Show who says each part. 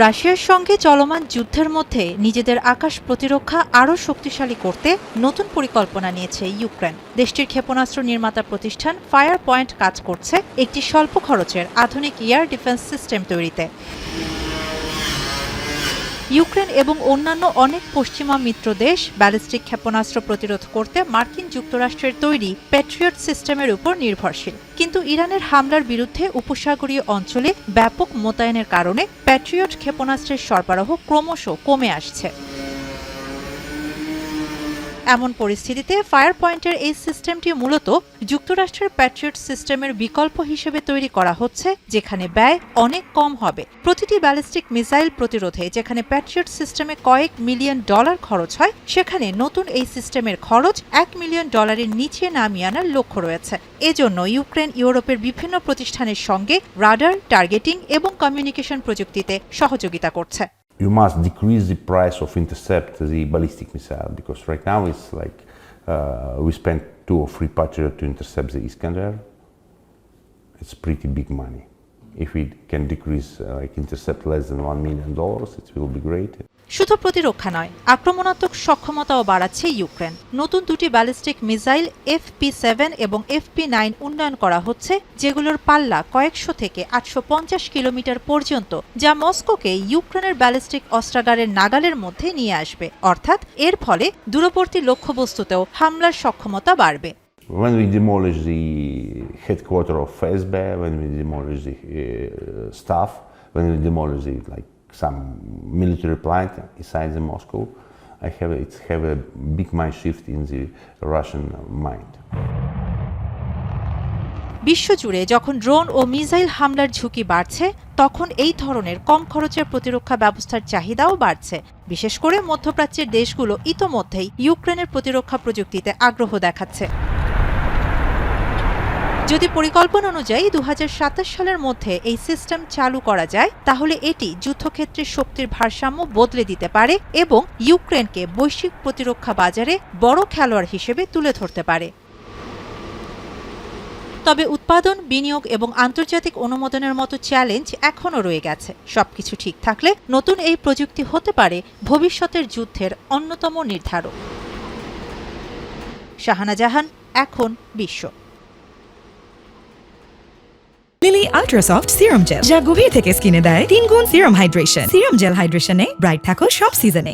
Speaker 1: রাশিয়ার সঙ্গে চলমান যুদ্ধের মধ্যে নিজেদের আকাশ প্রতিরক্ষা আরও শক্তিশালী করতে নতুন পরিকল্পনা নিয়েছে ইউক্রেন। দেশটির ক্ষেপণাস্ত্র নির্মাতা প্রতিষ্ঠান ফায়ার পয়েন্ট কাজ করছে একটি স্বল্প খরচের আধুনিক এয়ার ডিফেন্স সিস্টেম তৈরিতে। ইউক্রেন এবং অন্যান্য অনেক পশ্চিমা মিত্র দেশ ব্যালিস্টিক ক্ষেপণাস্ত্র প্রতিরোধ করতে মার্কিন যুক্তরাষ্ট্রের তৈরি প্যাট্রিয়ট সিস্টেমের উপর নির্ভরশীল। কিন্তু ইরানের হামলার বিরুদ্ধে উপসাগরীয় অঞ্চলে ব্যাপক মোতায়েনের কারণে প্যাট্রিয়ট ক্ষেপণাস্ত্রের সরবরাহ ক্রমশ কমে আসছে। এমন পরিস্থিতিতে ফায়ার পয়েন্টের এই সিস্টেমটি মূলত যুক্তরাষ্ট্রের প্যাট্রিয়ট সিস্টেমের বিকল্প হিসেবে তৈরি করা হচ্ছে, যেখানে ব্যয় অনেক কম হবে। প্রতিটি ব্যালিস্টিক মিসাইল প্রতিরোধে যেখানে প্যাট্রিয়ট সিস্টেমে কয়েক মিলিয়ন ডলার খরচ হয়, সেখানে নতুন এই সিস্টেমের খরচ $1 মিলিয়ন নিচে নামিয়ে আনার লক্ষ্য রয়েছে। এজন্য ইউক্রেন ইউরোপের বিভিন্ন প্রতিষ্ঠানের সঙ্গে রাডার, টার্গেটিং এবং কমিউনিকেশন প্রযুক্তিতে সহযোগিতা করছে।
Speaker 2: You must decrease the price of intercept the ballistic missile, because right now it's like we spend 2 or 3 Patriot to intercept the Iskander. It's pretty big money. If we can decrease intercept less than $1 million, it will be great.
Speaker 1: শুধু প্রতিরক্ষা নয়, আক্রমণাত্মক সক্ষমতাও বাড়াচ্ছে Ukraine. নতুন দুটি ballistic missile FP7 এবং FP9 উন্নয়ন করা হচ্ছে, যেগুলোর পাল্লা কয়েকশো থেকে 850 কিলোমিটার পর্যন্ত, যা মস্কোকে ইউক্রেনের ব্যালিস্টিক অস্ত্রাগারের নাগালের মধ্যে নিয়ে আসবে। অর্থাৎ এর ফলে দূরবর্তী লক্ষ্যবস্তুতেও হামলার সক্ষমতা বাড়বে।
Speaker 2: When we demolish the headquarters of FSB, when we demolish the staff, when we demolish the some military plant inside the Moscow, it's have a big mind shift in the Russian mind.
Speaker 1: বিশ্বজুড়ে যখন drone ও missile হামলার ঝুঁকি বাড়ছে, তখন এই ধরনের কম খরচের প্রতিরক্ষা ব্যবস্থার চাহিদাও বাড়ছে। বিশেষ করে মধ্যপ্রাচ্যের দেশগুলো ইতোমধ্যেই ইউক্রেনের প্রতিরক্ষা প্রযুক্তিতে আগ্রহ দেখাচ্ছে। যদি পরিকল্পনা অনুযায়ী 2027 সালের মধ্যে এই সিস্টেম চালু করা যায়, তাহলে এটি যুদ্ধক্ষেত্রের শক্তির ভারসাম্য বদলে দিতে পারে এবং ইউক্রেনকে বৈশ্বিক প্রতিরক্ষা বাজারে বড় খেলোয়াড় হিসেবে তুলে ধরতে পারে। তবে উৎপাদন, বিনিয়োগ এবং আন্তর্জাতিক অনুমোদনের মতো চ্যালেঞ্জ এখনও রয়ে গেছে। সবকিছু ঠিক থাকলে নতুন এই প্রযুক্তি হতে পারে ভবিষ্যতের যুদ্ধের অন্যতম নির্ধারক। শাহানা জাহান, এখন বিশ্ব।
Speaker 3: লিলি আল্ট্রাসফট সিরাম জেল, যা গভীর থেকে স্কিনে দেয় 3 গুণ সিরাম হাইড্রেশন। সিরাম জেল হাইড্রেশনে ব্রাইট থাকো সব সিজনে।